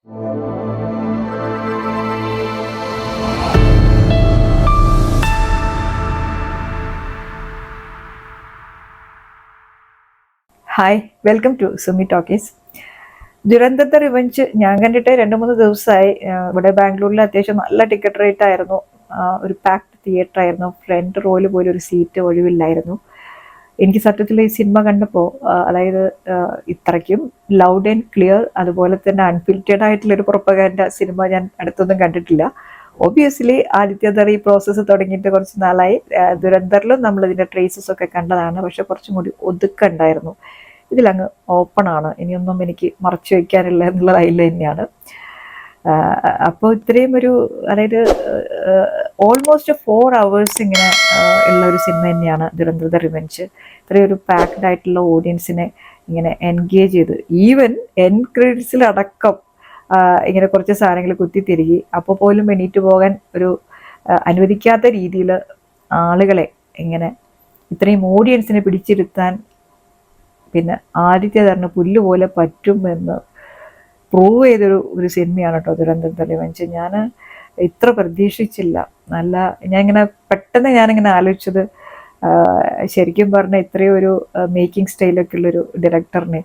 Hi, welcome to Sumi talkies. Dhurandhar the revenge ഞാൻ കണ്ടിട്ട് 2-3 ദിവസമായി. ഇവിടെ ബാംഗ്ലൂരിൽ അത്യാവശ്യം നല്ല ടിക്കറ്റ് റേറ്റ് ആയിരുന്നു. ഒരു പാക്ഡ് തിയേറ്റർ ആയിരുന്നു. ഫ്രണ്ട് റോയിൽ പോലും ഒരു സീറ്റ് ഒഴിവില്ലായിരുന്നു. എനിക്ക് സത്യത്തിൽ ഈ സിനിമ കണ്ടപ്പോൾ, അതായത് ഇത്രയ്ക്കും ലൗഡ് ആൻഡ് ക്ലിയർ, അതുപോലെ തന്നെ അൺഫിൽറ്റേഡ് ആയിട്ടുള്ളൊരു പ്രൊപ്പഗാൻഡ സിനിമ ഞാൻ അടുത്തൊന്നും കണ്ടിട്ടില്ല. ഒബിയസ്ലി ആദിത്യദർ ഈ പ്രോസസ്സ് തുടങ്ങിയിട്ട് കുറച്ച് നാളായി. ദുരന്തറിലും നമ്മളിതിൻ്റെ ട്രേസസ് ഒക്കെ കണ്ടതാണ്. പക്ഷെ കുറച്ചും കൂടി ഒതുക്കുണ്ടായിരുന്നു. ഇതിലങ്ങ് ഓപ്പൺ ആണ്, ഇനിയൊന്നും എനിക്ക് മറച്ചു വയ്ക്കാനില്ല എന്നുള്ളത് അതിൽ തന്നെയാണ്. അപ്പോൾ ഇത്രയും ഒരു, അതായത് ഓൾമോസ്റ്റ് 4 hours ഇങ്ങനെ ഉള്ള ഒരു സിനിമ തന്നെയാണ് ദുരന്തർ ദ റിവെഞ്ച്. ഇത്രയും ഒരു പാക്ഡ് ആയിട്ടുള്ള ഓഡിയൻസിനെ ഇങ്ങനെ എൻഗേജ് ചെയ്ത്, ഈവൻ എൻ ക്രെഡിറ്റ്സിലടക്കം ഇങ്ങനെ കുറച്ച് സാധനങ്ങൾ കുത്തിത്തിരികി, അപ്പോൾ പോലും എണീറ്റ് പോകാൻ ഒരു അനുവദിക്കാത്ത രീതിയിൽ ആളുകളെ ഇങ്ങനെ ഇത്രയും ഓഡിയൻസിനെ പിടിച്ചിരുത്താൻ പിന്നെ ആദിത്യദറിന് പുല്ലുപോലെ പറ്റുമെന്ന് പ്രൂവ് ചെയ്തൊരു സിനിമയാണ് കേട്ടോ ദുരന്തർ ദ റിവെഞ്ച്. ഞാൻ ഇത്ര പ്രതീക്ഷിച്ചില്ല. ഞാനിങ്ങനെ പെട്ടെന്ന് ഞാനിങ്ങനെ ആലോചിച്ചത്, ശരിക്കും പറഞ്ഞാൽ ഇത്രയും ഒരു മേക്കിംഗ് സ്റ്റൈലൊക്കെ ഉള്ളൊരു ഡയറക്ടറിനെ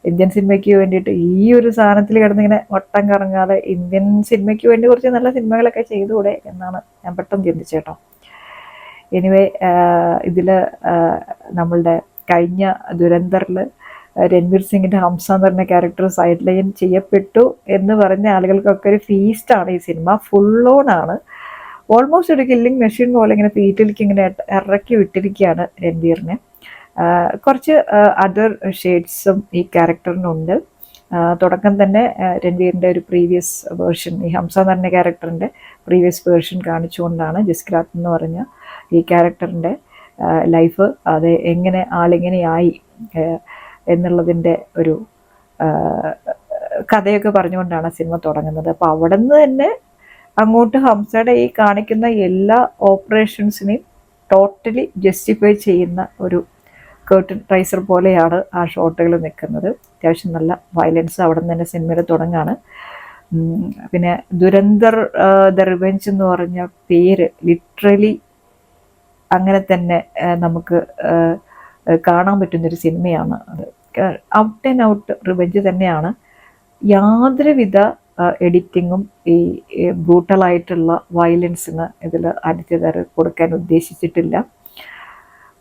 ഇന്ത്യൻ സിനിമയ്ക്ക് വേണ്ടിയിട്ട് ഈ ഒരു സാധനത്തിൽ കിടന്നിങ്ങനെ വട്ടം കറങ്ങാതെ ഇന്ത്യൻ സിനിമയ്ക്ക് വേണ്ടി കുറച്ച് നല്ല സിനിമകളൊക്കെ ചെയ്തുകൂടെ എന്നാണ് ഞാൻ പെട്ടെന്ന് ചിന്തിച്ചേട്ടോ. എനിവേ, ഇതിൽ നമ്മളുടെ കഴിഞ്ഞ ദുരന്തറിൽ രൺവീർ സിംഗിൻ്റെ ഹംസ എന്ന് പറഞ്ഞ ക്യാരക്ടർ സൈഡ് ലൈൻ ചെയ്യപ്പെട്ടു എന്ന് പറഞ്ഞ ആളുകൾക്കൊക്കെ ഒരു ഫീസ്റ്റാണ് ഈ സിനിമ. ഫുൾ ഓൺ ആണ്. ഓൾമോസ്റ്റ് ഒരു കില്ലിംഗ് മെഷീൻ പോലെ ഇങ്ങനെ ഫീറ്റിലേക്ക് ഇങ്ങനെ ഇറക്കി വിട്ടിരിക്കുകയാണ് രൺവീറിനെ. കുറച്ച് അതർ ഷെയ്ഡ്സും ഈ ക്യാരക്ടറിനുണ്ട്. തുടക്കം തന്നെ രൺവീറിൻ്റെ ഒരു പ്രീവിയസ് വേർഷൻ, ഈ ഹംസ എന്ന് പറഞ്ഞ ക്യാരക്ടറിൻ്റെ പ്രീവിയസ് വേർഷൻ കാണിച്ചുകൊണ്ടാണ് ജസ്ഗ്രാത്ത് എന്ന് പറഞ്ഞ ഈ ക്യാരക്ടറിൻ്റെ ലൈഫ്, അത് ആളിങ്ങനെയായി എന്നുള്ളതിൻ്റെ ഒരു കഥയൊക്കെ പറഞ്ഞുകൊണ്ടാണ് സിനിമ തുടങ്ങുന്നത്. അപ്പോൾ അവിടെ നിന്ന് തന്നെ അങ്ങോട്ട് ഹംസയുടെ ഈ കാണിക്കുന്ന എല്ലാ ഓപ്പറേഷൻസിനെയും ടോട്ടലി ജസ്റ്റിഫൈ ചെയ്യുന്ന ഒരു കേർട്ടൻ റൈസർ പോലെയാണ് ആ ഷോട്ടുകൾ നിൽക്കുന്നത്. അത്യാവശ്യം നല്ല വയലൻസ് അവിടെ നിന്ന് തന്നെ സിനിമയിൽ തുടങ്ങാണ്. പിന്നെ ദുരന്തർ ദ റിവെഞ്ച് എന്ന് പറഞ്ഞ പേര് ലിറ്ററലി അങ്ങനെ തന്നെ നമുക്ക് കാണാൻ പറ്റുന്നൊരു സിനിമയാണ് അത്. ഔട്ട് ആൻഡ് ഔട്ട് റിവെഞ്ച് തന്നെയാണ്. യാതൊരുവിധ എഡിറ്റിങ്ങും ഈ ബ്രൂട്ടലായിട്ടുള്ള വയലൻസിന് ഇതിൽ ആദിത്യദർ കൊടുക്കാൻ ഉദ്ദേശിച്ചിട്ടില്ല.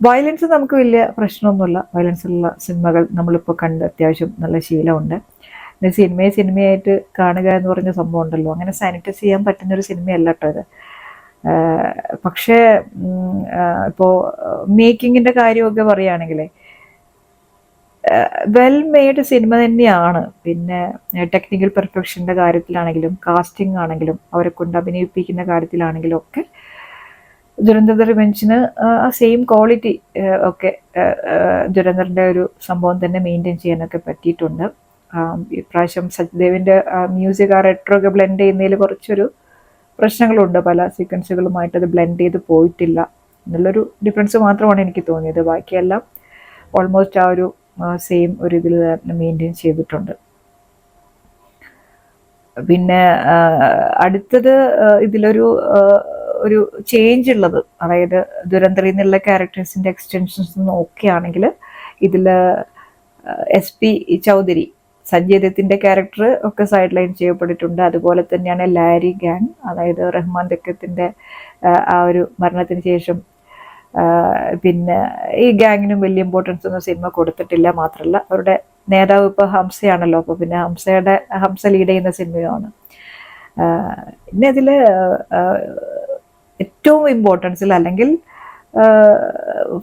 വയലൻസ് നമുക്ക് വലിയ പ്രശ്നമൊന്നുമില്ല. വയലൻസുള്ള സിനിമകൾ നമ്മളിപ്പോൾ കണ്ട് അത്യാവശ്യം നല്ല ശീലമുണ്ട്. പിന്നെ സിനിമയായിട്ട് കാണുക എന്ന് പറഞ്ഞ സംഭവം ഉണ്ടല്ലോ, അങ്ങനെ സാനിറ്റൈസ് ചെയ്യാൻ പറ്റുന്നൊരു സിനിമയല്ല കേട്ടോ ഇത്. പക്ഷേ ഇപ്പോൾ മേക്കിങ്ങിൻ്റെ കാര്യമൊക്കെ പറയുകയാണെങ്കിൽ വെൽ മെയ്ഡ് സിനിമ തന്നെയാണ്. പിന്നെ ടെക്നിക്കൽ പെർഫെക്ഷൻ്റെ കാര്യത്തിലാണെങ്കിലും കാസ്റ്റിംഗ് ആണെങ്കിലും അവരെ കൊണ്ട് അഭിനയിപ്പിക്കുന്ന കാര്യത്തിലാണെങ്കിലും ഒക്കെ ദുരന്തർ ദ റിവെഞ്ചിന് ആ സെയിം ക്വാളിറ്റി ഒക്കെ ദുരന്തറിൻ്റെ ഒരു സംഭവം തന്നെ മെയിൻറ്റെയിൻ ചെയ്യാനൊക്കെ പറ്റിയിട്ടുണ്ട്. ഇപ്രാവശ്യം സച്ദേവിൻ്റെ മ്യൂസിക് ആ റെട്രോക്കെ ബ്ലെൻഡ് ചെയ്യുന്നതിൽ കുറച്ചൊരു പ്രശ്നങ്ങളുണ്ട്. പല സീക്വൻസുകളുമായിട്ട് അത് ബ്ലെൻഡ് ചെയ്ത് പോയിട്ടില്ല എന്നുള്ളൊരു ഡിഫറൻസ് മാത്രമാണ് എനിക്ക് തോന്നിയത്. ബാക്കിയെല്ലാം ഓൾമോസ്റ്റ് ആ ഒരു സെയിം ഒരു ഇതിൽ തന്നെ മെയിൻറ്റെയിൻ ചെയ്തിട്ടുണ്ട്. പിന്നെ അടുത്തത് ഇതിലൊരു ചേഞ്ച് ഉള്ളത്, അതായത് ദുരന്തറിൽ നിന്നുള്ള ക്യാരക്ടേഴ്സിൻ്റെ എക്സ്റ്റൻഷൻസ് നോക്കുകയാണെങ്കിൽ ഇതിൽ SP ചൗധരി സഞ്ജയ് ദത്തിൻ്റെ ക്യാരക്ടർ ഒക്കെ സൈഡ് ലൈൻ ചെയ്യപ്പെട്ടിട്ടുണ്ട്. അതുപോലെ തന്നെയാണ് ലാരി ഗാങ്, അതായത് റഹ്മാൻ ദക്കത്തിൻ്റെ ആ ഒരു മരണത്തിന് ശേഷം പിന്നെ ഈ ഗാങ്ങിനും വലിയ ഇമ്പോർട്ടൻസ് ഒന്നും സിനിമ കൊടുത്തിട്ടില്ല. മാത്രമല്ല അവരുടെ നേതാവ് ഇപ്പോൾ ഹംസയാണല്ലോ, അപ്പോൾ പിന്നെ ഹംസ ലീഡ് ചെയ്യുന്ന സിനിമയാണ്. പിന്നെ ഇതിൽ ഏറ്റവും ഇമ്പോർട്ടൻസിൽ, അല്ലെങ്കിൽ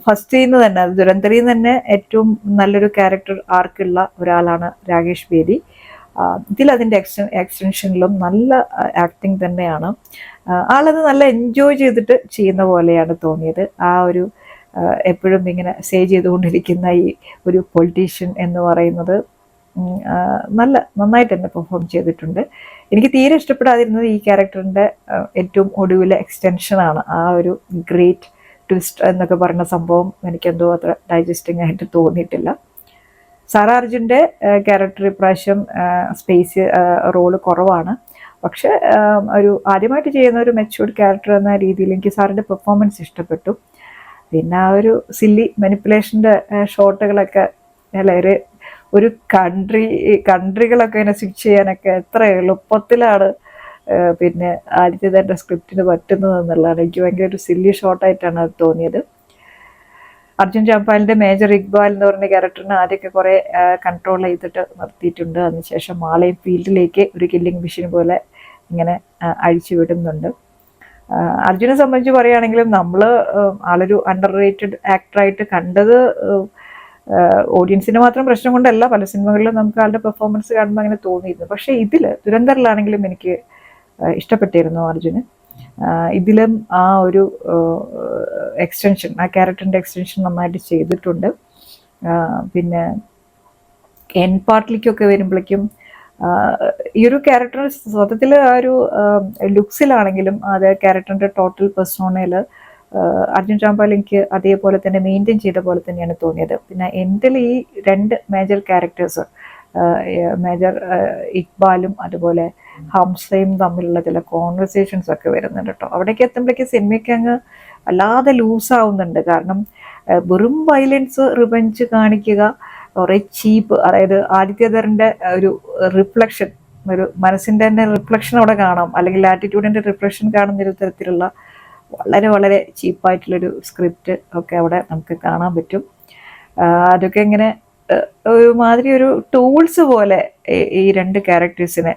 ഫസ്റ്റ് നിന്ന് തന്നെ ദുരന്തറിൽ നിന്ന് തന്നെ ഏറ്റവും നല്ലൊരു ക്യാരക്ടർ ആർക്കുള്ള ഒരാളാണ് രാകേഷ് ബേദി. ഇതിലതിൻ്റെ എക്സ്റ്റൻഷനിലും നല്ല ആക്ടിങ് തന്നെയാണ്. ആളത് നല്ല എൻജോയ് ചെയ്തിട്ട് ചെയ്യുന്ന പോലെയാണ് തോന്നിയത്. ആ ഒരു എപ്പോഴും ഇങ്ങനെ സേ ചെയ്തുകൊണ്ടിരിക്കുന്ന ഈ ഒരു പൊളിറ്റീഷ്യൻ എന്ന് പറയുന്നത് നന്നായിട്ട് തന്നെ പെർഫോം ചെയ്തിട്ടുണ്ട്. എനിക്ക് തീരെ ഇഷ്ടപ്പെടാതിരുന്നത് ഈ ക്യാരക്ടറിൻ്റെ ഏറ്റവും ഒടുവിലെ എക്സ്റ്റൻഷനാണ്. ആ ഒരു ട്വിസ്റ്റ് എന്നൊക്കെ പറയുന്ന സംഭവം എനിക്കെന്തോ അത്ര ഡൈജസ്റ്റിംഗ് ആയിട്ട് തോന്നിയിട്ടില്ല. സാറാ അർജുൻ്റെ ക്യാരക്ടർ ഇപ്രാവശ്യം സ്പേസ് റോള് കുറവാണ്. പക്ഷെ ഒരു ആദ്യമായിട്ട് ചെയ്യുന്ന ഒരു മെച്യൂർഡ് ക്യാരക്ടർ എന്ന രീതിയിൽ എനിക്ക് സാറിൻ്റെ പെർഫോമൻസ് ഇഷ്ടപ്പെട്ടു. പിന്നെ ആ ഒരു സില്ലി മാനിപ്പുലേഷൻ്റെ ഷോട്ടുകളൊക്കെ അല്ലെ, ഒരു കൺട്രികളൊക്കെ ഇങ്ങനെ സ്വിച്ച് ചെയ്യാനൊക്കെ എത്ര എളുപ്പത്തിലാണ് പിന്നെ ആദിത്യൻ്റെ സ്ക്രിപ്റ്റിന് പറ്റുന്നത് എന്നുള്ളതാണ് എനിക്ക് ഭയങ്കര ഒരു സില്ലി ഷോട്ടായിട്ടാണ് അത് തോന്നിയത്. അർജുൻ രാംപാലിൻ്റെ മേജർ ഇക്ബാൽ എന്ന് പറഞ്ഞ ക്യാരക്ടറിനെ ആദ്യമൊക്കെ കുറേ കൺട്രോൾ ചെയ്തിട്ട് നിർത്തിയിട്ടുണ്ട്. അതിനുശേഷം ആളെയും ഫീൽഡിലേക്ക് ഒരു കില്ലിംഗ് മെഷീൻ പോലെ ഇങ്ങനെ അഴിച്ചു വിടുന്നുണ്ട്. അർജുനെ സംബന്ധിച്ച് പറയുകയാണെങ്കിലും നമ്മൾ ആളൊരു അണ്ടർ റേറ്റഡ് ആക്ടറായിട്ട് കണ്ടത് ഓഡിയൻസിന് മാത്രം പ്രശ്നം കൊണ്ടല്ല, പല സിനിമകളിലും നമുക്ക് ആളുടെ പെർഫോമൻസ് കാണുമ്പോൾ അങ്ങനെ തോന്നിയിരുന്നു. പക്ഷേ ഇതിൽ ദുരന്തറിലാണെങ്കിലും എനിക്ക് ഇഷ്ടപ്പെട്ടിരുന്നു അർജുന്. ഇതിലും ആ ഒരു എക്സ്റ്റൻഷൻ, ആ ക്യാരക്ടറിൻ്റെ എക്സ്റ്റൻഷൻ നന്നായിട്ട് ചെയ്തിട്ടുണ്ട്. പിന്നെ എൻ പാർട്ടിലേക്കൊക്കെ വരുമ്പോഴേക്കും ഈ ഒരു ക്യാരക്ടർ സത്യത്തിൽ ആ ഒരു ലുക്സിലാണെങ്കിലും അത് ക്യാരക്ടറിൻ്റെ ടോട്ടൽ പെർസോണയിൽ അർജുൻ രാംപാൽ എനിക്ക് അതേപോലെ തന്നെ മെയിൻറ്റെയിൻ ചെയ്ത പോലെ തന്നെയാണ് തോന്നിയത്. പിന്നെ എൻ്റെ ഈ രണ്ട് മേജർ ക്യാരക്ടേഴ്സ്, മേജർ ഇക്ബാലും അതുപോലെ ഹംസയും തമ്മിലുള്ള ചില കോൺവെർസേഷൻസ് ഒക്കെ വരുന്നുണ്ട് കേട്ടോ. അവിടേക്ക് എത്തുമ്പോഴേക്ക് സിനിമയ്ക്ക് അങ്ങ് വല്ലാതെ ലൂസാവുന്നുണ്ട്. കാരണം വെറും വയലൻസ്, റിവെഞ്ച് കാണിക്കുക, കുറേ ചീപ്പ്, അതായത് ആദിത്യധറിൻ്റെ ഒരു റിഫ്ലക്ഷൻ, ഒരു മനസ്സിൻ്റെ തന്നെ റിഫ്ലക്ഷൻ അവിടെ കാണാം, അല്ലെങ്കിൽ ആറ്റിറ്റ്യൂഡിൻ്റെ റിഫ്ലക്ഷൻ കാണുന്ന ഒരു തരത്തിലുള്ള വളരെ വളരെ ചീപ്പായിട്ടുള്ളൊരു സ്ക്രിപ്റ്റ് ഒക്കെ അവിടെ നമുക്ക് കാണാൻ പറ്റും. അതൊക്കെ ഇങ്ങനെ ഒരുമാതിരി ഒരു ടൂൾസ് പോലെ ഈ രണ്ട് ക്യാരക്ടേഴ്സിനെ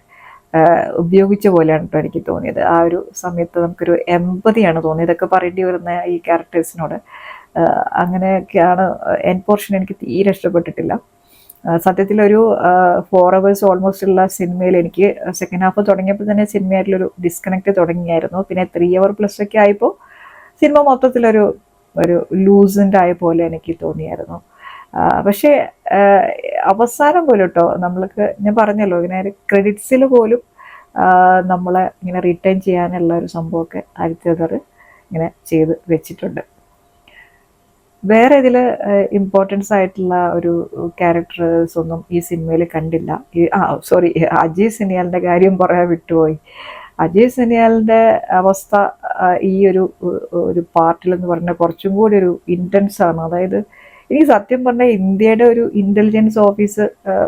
ഉപയോഗിച്ച പോലെയാണ് കേട്ടോ എനിക്ക് തോന്നിയത്. ആ ഒരു സമയത്ത് നമുക്കൊരു എമ്പതിയാണ് തോന്നിയത് ഇതൊക്കെ പറയേണ്ടി വരുന്ന ഈ ക്യാരക്ടേഴ്സിനോട്. അങ്ങനെയൊക്കെയാണ് എൻ പോർഷൻ എനിക്ക് തീരെ ഇഷ്ടപ്പെട്ടിട്ടില്ല. സത്യത്തിലൊരു 4 hours ഓൾമോസ്റ്റ് ഉള്ള സിനിമയിൽ എനിക്ക് സെക്കൻഡ് ഹാഫ് തുടങ്ങിയപ്പോൾ തന്നെ സിനിമയായിട്ടുള്ളൊരു ഡിസ്കണക്റ്റ് തുടങ്ങിയായിരുന്നു. പിന്നെ 3 hour പ്ലസ് ഒക്കെ ആയപ്പോൾ സിനിമ മൊത്തത്തിലൊരു ലൂസിൻ്റെ ആയ പോലെ എനിക്ക് തോന്നിയായിരുന്നു. പക്ഷേ അവസാനം പോലും കേട്ടോ, നമ്മൾക്ക് ഞാൻ പറഞ്ഞല്ലോ ഇങ്ങനെ ക്രെഡിറ്റ്സിൽ പോലും നമ്മളെ ഇങ്ങനെ റിട്ടേൺ ചെയ്യാനുള്ള ഒരു സംഭവമൊക്കെ ആദിത്യധർ ഇങ്ങനെ ചെയ്ത് വെച്ചിട്ടുണ്ട്. വേറെ ഇതിൽ ഇമ്പോർട്ടൻസ് ആയിട്ടുള്ള ഒരു ക്യാരക്ടേഴ്സ് ഒന്നും ഈ സിനിമയിൽ കണ്ടില്ല. സോറി, അജയ് സിനിയാലിൻ്റെ കാര്യം പറയാൻ വിട്ടുപോയി. അജയ് സിനിയാലിൻ്റെ അവസ്ഥ ഈ ഒരു പാർട്ടിലെന്ന് പറഞ്ഞാൽ കുറച്ചും കൂടി ഒരു ഇൻറ്റൻസ് ആണ്. അതായത് എനിക്ക് സത്യം പറഞ്ഞാൽ ഇന്ത്യയുടെ ഒരു ഇൻ്റലിജൻസ്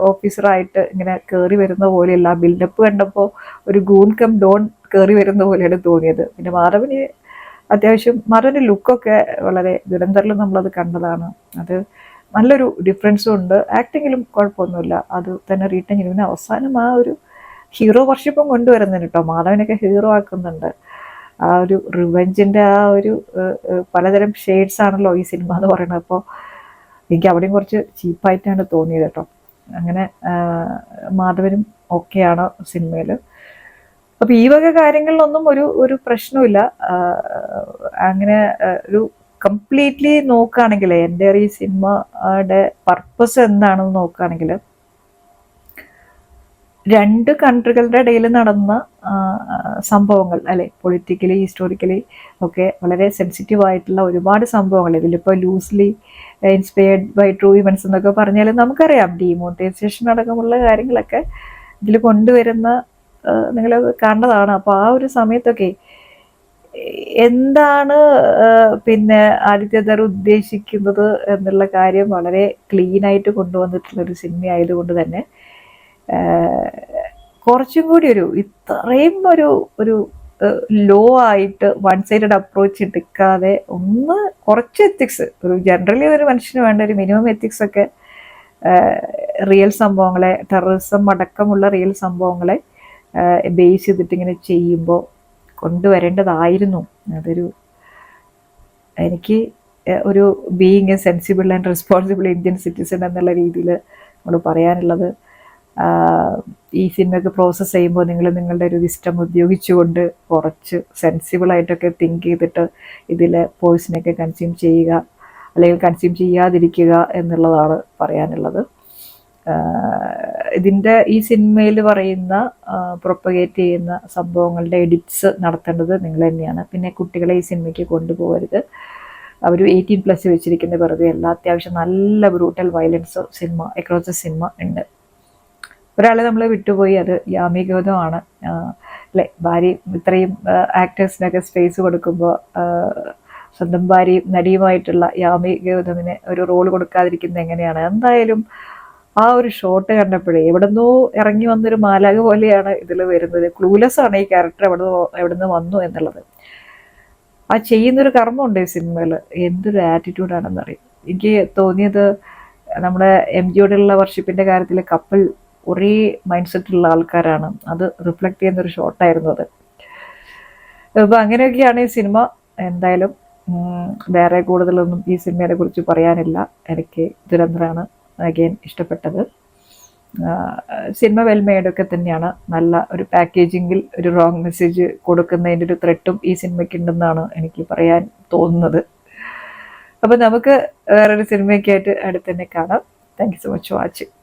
ഓഫീസറായിട്ട് ഇങ്ങനെ കയറി വരുന്ന പോലെയല്ല. ബിൽഡപ്പ് കണ്ടപ്പോൾ ഒരു ഗൂൺ കം ഡോൺ കയറി വരുന്ന പോലെയാണ് തോന്നിയത്. പിന്നെ മാധവന് അത്യാവശ്യം മാധവൻ്റെ ലുക്കൊക്കെ വളരെ ദുരന്തറിൽ നമ്മളത് കണ്ടതാണ്. അത് നല്ലൊരു ഡിഫറൻസും ഉണ്ട്. ആക്ടിങ്ങിലും കുഴപ്പമൊന്നുമില്ല, അത് തന്നെ റീറ്റേൺ ചെയ്യും. പിന്നെ അവസാനം ആ ഒരു ഹീറോ വർഷിപ്പും കൊണ്ടുവരുന്നുണ്ട് കേട്ടോ, മാധവനൊക്കെ ഹീറോ ആക്കുന്നുണ്ട്. ആ ഒരു റിവെഞ്ചിൻ്റെ ആ ഒരു പലതരം ഷെയ്ഡ്സ് ആണല്ലോ ഈ സിനിമ എന്ന് പറയുന്നത്. അപ്പോൾ എനിക്ക് അവിടെയും കുറച്ച് ചീപ്പായിട്ടാണ് തോന്നിയത് കേട്ടോ. അങ്ങനെ മാധവനും ഓക്കെയാണ് സിനിമയിൽ. അപ്പോൾ ഈ വക കാര്യങ്ങളിലൊന്നും ഒരു പ്രശ്നമില്ല. അങ്ങനെ ഒരു കംപ്ലീറ്റ്ലി നോക്കുകയാണെങ്കിൽ എൻ്റെ ഈ സിനിമയുടെ പർപ്പസ് എന്താണെന്ന് നോക്കുകയാണെങ്കിൽ, രണ്ട് കൺട്രികളുടെ ഇടയിൽ നടന്ന സംഭവങ്ങൾ അല്ലെ, പൊളിറ്റിക്കലി ഹിസ്റ്റോറിക്കലി ഒക്കെ വളരെ സെൻസിറ്റീവ് ആയിട്ടുള്ള ഒരുപാട് സംഭവങ്ങൾ, ഇതിലിപ്പോൾ loosely inspired by true events എന്നൊക്കെ പറഞ്ഞാൽ നമുക്കറിയാം, ഡീമോണിറ്റൈസേഷൻ അടക്കമുള്ള കാര്യങ്ങളൊക്കെ ഇതിൽ കൊണ്ടുവരുന്ന നിങ്ങൾ കണ്ടതാണ്. അപ്പോൾ ആ ഒരു സമയത്തൊക്കെ എന്താണ് പിന്നെ ആദിത്യധർ ഉദ്ദേശിക്കുന്നത് എന്നുള്ള കാര്യം വളരെ ക്ലീനായിട്ട് കൊണ്ടുവന്നിട്ടുള്ളൊരു സിനിമ ആയതുകൊണ്ട് തന്നെ കുറച്ചും കൂടി ഇത്രയും ഒരു ലോ ആയിട്ട് വൺ സൈഡഡ് അപ്രോച്ച് എടുക്കാതെ കുറച്ച് എത്തിക്സ്, ജനറലി ഒരു മനുഷ്യന് വേണ്ട ഒരു മിനിമം എത്തിക്സ് ഒക്കെ റിയൽ സംഭവങ്ങളെ, ടെററിസം അടക്കമുള്ള റിയൽ സംഭവങ്ങളെ ബേസ് ചെയ്തിട്ട് ഇങ്ങനെ ചെയ്യുമ്പോൾ കൊണ്ടുവരേണ്ടതായിരുന്നു. എനിക്ക് ഒരു being A sensible and responsible Indian citizen എന്നുള്ള രീതിയിൽ നമ്മൾ പറയാനുള്ളത്, ഈ സിനിമയൊക്കെ പ്രോസസ്സ് ചെയ്യുമ്പോൾ നിങ്ങൾ നിങ്ങളുടെ ഒരു വിസ്റ്റം ഉപയോഗിച്ചുകൊണ്ട് കുറച്ച് സെൻസിബിളായിട്ടൊക്കെ തിങ്ക് ചെയ്തിട്ട് ഇതിൽ പോയ്സനൊക്കെ കൺസ്യൂം ചെയ്യുക, അല്ലെങ്കിൽ കൺസ്യൂം ചെയ്യാതിരിക്കുക എന്നുള്ളതാണ് പറയാനുള്ളത്. ഈ സിനിമയിൽ പറയുന്ന പ്രൊപ്പഗേറ്റ് ചെയ്യുന്ന സംഭവങ്ങളുടെ എഡിറ്റ്സ് നടത്തേണ്ടത് നിങ്ങൾ തന്നെയാണ്. പിന്നെ കുട്ടികളെ ഈ സിനിമയ്ക്ക് കൊണ്ടുപോകരുത്. അവർ 18+ വെച്ചിരിക്കുന്ന വെറുതെ അല്ല, അത്യാവശ്യം നല്ല brutal violence cinema across the cinema ഉണ്ട്. ഒരാളെ നമ്മൾ വിട്ടുപോയി, അത് യാമി ഗൗതമാണ്. അല്ലേ, ഭാര്യ ഇത്രയും ആക്ടേഴ്സിനൊക്കെ സ്പേസ് കൊടുക്കുമ്പോൾ സ്വന്തം ഭാര്യയും നടിയുമായിട്ടുള്ള യാമി ഗൗതമിന് ഒരു റോൾ കൊടുക്കാതിരിക്കുന്നത് എങ്ങനെയാണ്? എന്തായാലും ആ ഒരു ഷോട്ട് കണ്ടപ്പോഴേ എവിടുന്നോ ഇറങ്ങി വന്നൊരു മാലാഖ പോലെയാണ് ഇതിൽ വരുന്നത്. ക്ലൂലെസ് ആണ് ഈ ക്യാരക്ടർ എവിടുന്ന് വന്നു എന്നുള്ളത്. ആ ചെയ്യുന്നൊരു കർമ്മമുണ്ട് ഈ സിനിമയിൽ, എന്തൊരു ആറ്റിറ്റ്യൂഡാണെന്നറിയും. എനിക്ക് തോന്നിയത് നമ്മുടെ MGയോടുള്ള വർഷിപ്പിൻ്റെ കാര്യത്തിൽ കപ്പിൾ ഒരേ മൈൻഡ് സെറ്റുള്ള ആൾക്കാരാണ്. അത് റിഫ്ലക്റ്റ് ചെയ്യുന്നൊരു ഷോട്ടായിരുന്നു അത്. അപ്പോൾ അങ്ങനെയൊക്കെയാണ് ഈ സിനിമ. എന്തായാലും വേറെ കൂടുതലൊന്നും ഈ സിനിമയെ കുറിച്ച് പറയാനില്ല. എനിക്ക് ദുരന്തറാണ് അഗെയിൻ ഇഷ്ടപ്പെട്ടത്. സിനിമ വെൽമെയ്ഡൊക്കെ തന്നെയാണ്. നല്ല ഒരു പാക്കേജിങ്ങിൽ ഒരു റോങ് മെസ്സേജ് കൊടുക്കുന്നതിൻ്റെ ഒരു ത്രെട്ടും ഈ സിനിമയ്ക്ക് ഉണ്ടെന്നാണ് എനിക്ക് പറയാൻ തോന്നുന്നത്. അപ്പോൾ നമുക്ക് വേറൊരു സിനിമയൊക്കെ ആയിട്ട് അടുത്ത് തന്നെ കാണാം. Thank you so much for watching.